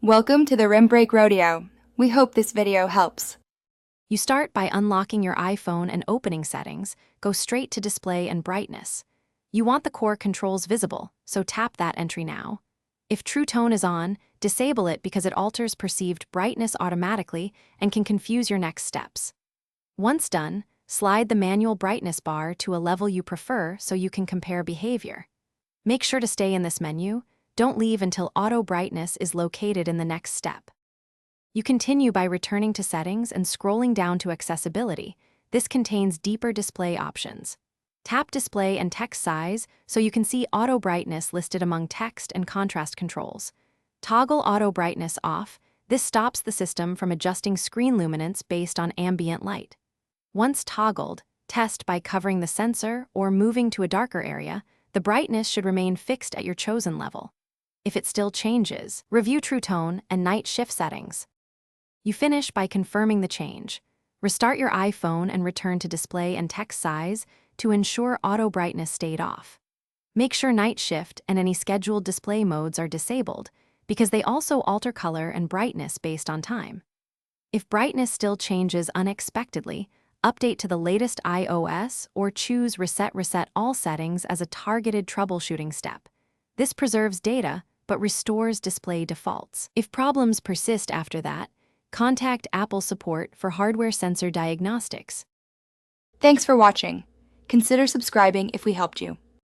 Welcome to the Rim Break Rodeo. We hope this video helps. You start by unlocking your iPhone and opening settings, go straight to display and brightness. You want the core controls visible, so tap that entry now. If True Tone is on, disable it because it alters perceived brightness automatically and can confuse your next steps. Once done, slide the manual brightness bar to a level you prefer so you can compare behavior. Make sure to stay in this menu. Don't leave until auto brightness is located in the next step. You continue by returning to settings and scrolling down to accessibility. This contains deeper display options. Tap display and text size so you can see auto brightness listed among text and contrast controls. Toggle auto brightness off. This stops the system from adjusting screen luminance based on ambient light. Once toggled, test by covering the sensor or moving to a darker area. The brightness should remain fixed at your chosen level. If it still changes, review True Tone and night shift settings. You finish by confirming the change. Restart your iPhone and return to display and text size to ensure auto brightness stayed off. Make sure night shift and any scheduled display modes are disabled because they also alter color and brightness based on time. If brightness still changes unexpectedly, update to the latest iOS or choose Reset All settings as a targeted troubleshooting step. This preserves data but restores display defaults. If problems persist after that, contact Apple support for hardware sensor diagnostics. Thanks for watching. Consider subscribing if we helped you.